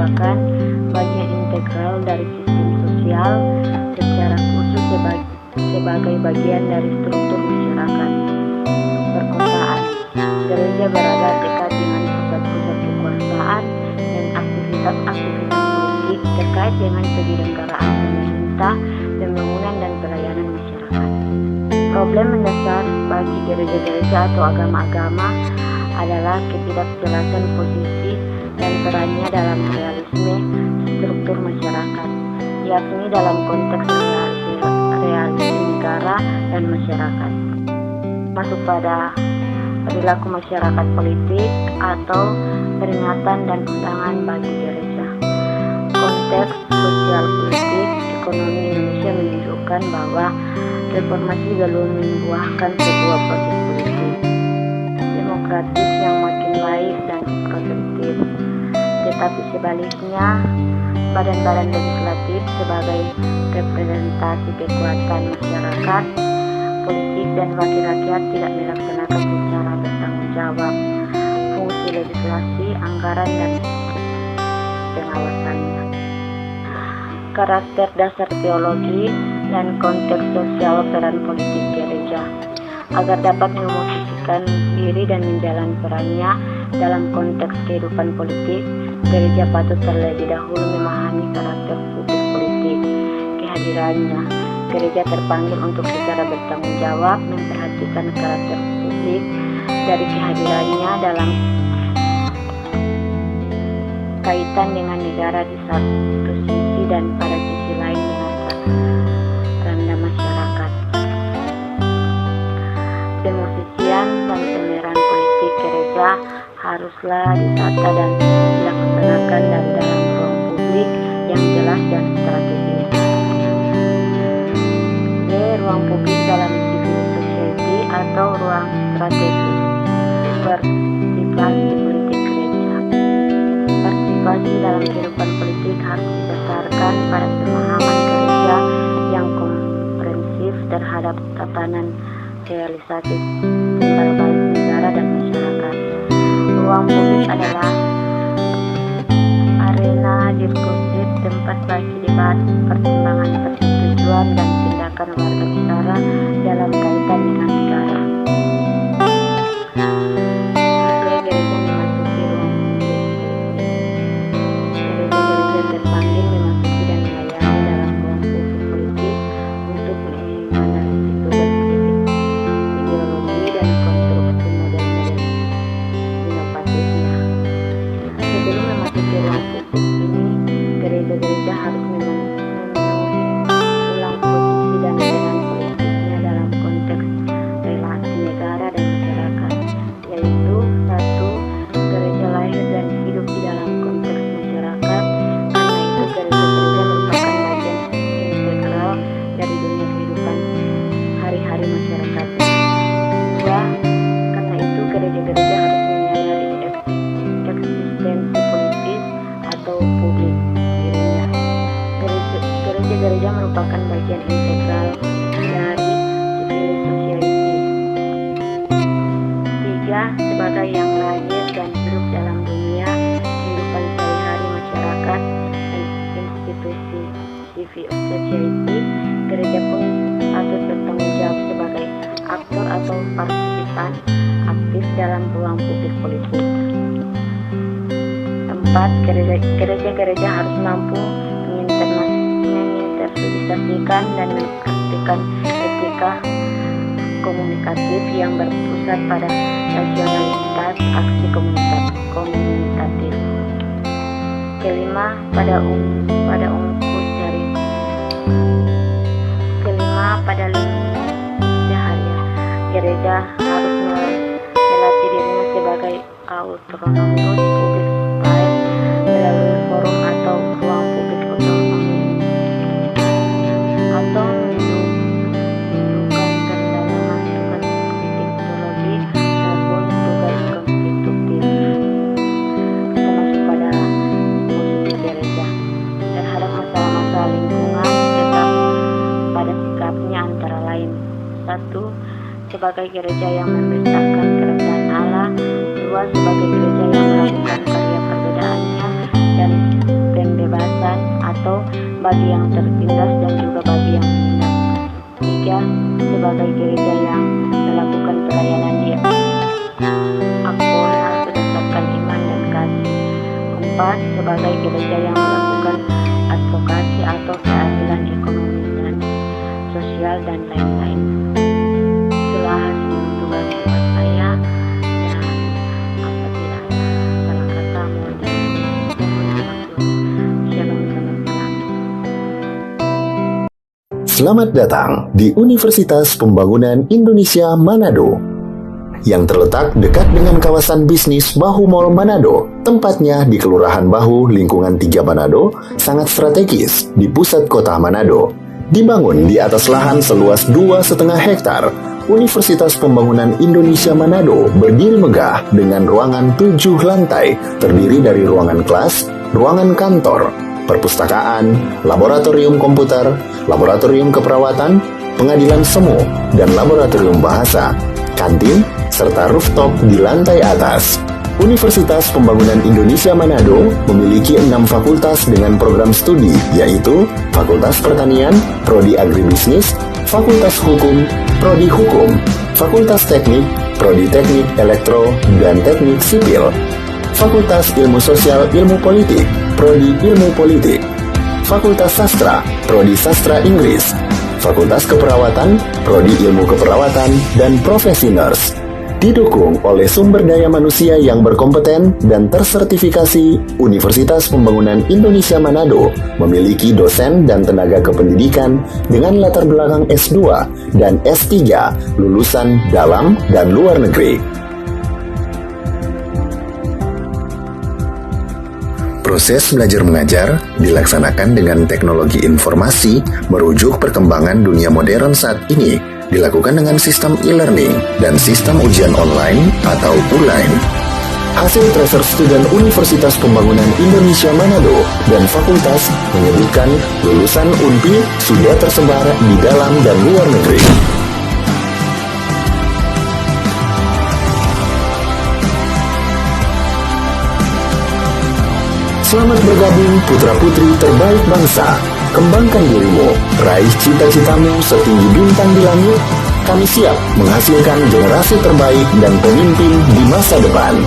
merupakan bagian integral dari sistem sosial, secara khusus sebagai bagian dari struktur masyarakat. Perkosaan. Gereja berada dekat dengan pusat-pusat kekuasaan dan aktivitas-aktivitas politik terkait dengan penyelenggaraan pemerintah, pembangunan dan pelayanan masyarakat. Problem mendasar bagi gereja-gereja atau agama-agama adalah ketidakjelasan posisi dan perannya dalam realisme struktur masyarakat, yakni dalam konteks realisme negara dan masyarakat, masuk pada perilaku masyarakat politik atau peringatan dan undangan bagi gereja. Konteks sosial politik ekonomi Indonesia menunjukkan bahwa reformasi belum membuahkan sebuah proses politik demokratis yang makin baik dan produktif, tetapi sebaliknya badan-badan legislatif sebagai representasi kekuatan masyarakat, politik dan wakil rakyat tidak melaksanakan secara bertanggung jawab fungsi legislasi, anggaran dan pengawasannya. Karakter dasar teologi dan konteks sosial peran politik gereja. Agar dapat memosisikan diri dan menjalani perannya dalam konteks kehidupan politik, gereja patut terlebih dahulu memahami karakter publik politik kehadirannya. Gereja terpanggil untuk secara bertanggung jawab memperhatikan karakter publik dari kehadirannya dalam kaitan dengan negara di satu sisi dan pada sisi lain dengan ranah masyarakat. Pemosisian dan pemeran politik gereja haruslah ditata dan dilaksanakan dari dalam ruang publik yang jelas dan strategis. Ruang publik dalam civil society atau ruang strategis. Partisipasi politik gereja. Partisipasi dalam kehidupan politik harus didasarkan pada pemahaman gereja yang komprehensif terhadap tatanan realisasi timbal balik negara dan masyarakat. Ruang publik adalah arena diskursus, tempat bagi debat, pertimbangan persetujuan dan tindakan warga bicara dalam kaitan dengan negara. Gereja memasuki ruang publik. Gereja-gereja terpanggil memasuki dan melayani dalam ruang publik politik untuk menganalisis ideologi dan konstruksi model-model inovatifnya. Sebelum memasuki ruang publik ini, gereja-gereja harus memenuhi ulang posisi dan peran politiknya dalam konteks relasi negara dan masyarakat, yaitu 1. Gereja lahir dan hidup di dalam konteks masyarakat, karena itu gereja-gereja merupakan bagian integral dari dunia kehidupan hari-hari masyarakat. 2. Karena itu gereja-gereja harus menyadari eksistensi politis atau publik dirinya. Gereja-gereja merupakan bagian integral dari civil society. 3. Sebagai yang lahir dan hidup dalam dunia kehidupan sehari-hari masyarakat dan institusi civil society, gereja pun patut bertanggung jawab sebagai aktor atau partisipan aktif dalam ruang publik politik. 4. Gereja-gereja harus mampu menginternasionalisasikan dan mempraktikkan etika komunikatif yang berpusat pada rasionalitas aksi komunitatif. Kelima, pada lingkungan sehari, gereja harus melatih dirinya sebagai autonomous public space melalui forum atau ruang publik otonomi atau menunjukkan kendalaman tugas politik teologi maupun tugas konstitutif, termasuk pada posisi gereja terhadap masalah-masalah lingkungan tetap pada sikapnya antara lain. 1. Sebagai gereja yang membesarkan kerajaan Allah. 2. Sebagai gereja yang melakukan karya perbedaannya. Dan bagi yang tertindas dan juga bagi yang menindas. 3. Sebagai gereja yang melakukan pelayanan di Ampora berdasarkan iman dan kasih. 4. Sebagai gereja yang melakukan advokasi atau keadilan ekonomi dan sosial dan lain-lain. Itulah hasil tugas buat saya, dan apabila ada salah kata mohon dimaklumi. Shalom, salam kenal. Selamat datang di Universitas Pembangunan Indonesia Manado yang terletak dekat dengan kawasan bisnis Bahu Mall Manado. Tempatnya di Kelurahan Bahu, lingkungan 3 Manado, sangat strategis di pusat kota Manado. Dibangun di atas lahan seluas 2,5 hektar, Universitas Pembangunan Indonesia Manado berdiri megah dengan ruangan 7 lantai, terdiri dari ruangan kelas, ruangan kantor, perpustakaan, laboratorium komputer, laboratorium keperawatan, pengadilan semu, dan laboratorium bahasa, kantin, serta rooftop di lantai atas. Universitas Pembangunan Indonesia Manado memiliki 6 fakultas dengan program studi, yaitu Fakultas Pertanian, Prodi Agribisnis, Fakultas Hukum, Prodi Hukum, Fakultas Teknik, Prodi Teknik Elektro dan Teknik Sipil, Fakultas Ilmu Sosial Ilmu Politik, Prodi Ilmu Politik, Fakultas Sastra, Prodi Sastra Inggris, Fakultas Keperawatan, Prodi Ilmu Keperawatan, dan Profesi Nurse. Didukung oleh sumber daya manusia yang berkompeten dan tersertifikasi, Universitas Pembangunan Indonesia Manado memiliki dosen dan tenaga kependidikan dengan latar belakang S2 dan S3 lulusan dalam dan luar negeri. Proses belajar mengajar dilaksanakan dengan teknologi informasi merujuk perkembangan dunia modern saat ini, dilakukan dengan sistem e-learning dan sistem ujian online atau ULAIN. Hasil tracer student Universitas Pembangunan Indonesia Manado dan fakultas menyebutkan lulusan UNPI sudah tersebar di dalam dan luar negeri. Selamat bergabung putra-putri terbaik bangsa. Kembangkan dirimu, raih cita-citamu setinggi bintang di langit. Kami siap menghasilkan generasi terbaik dan pemimpin di masa depan.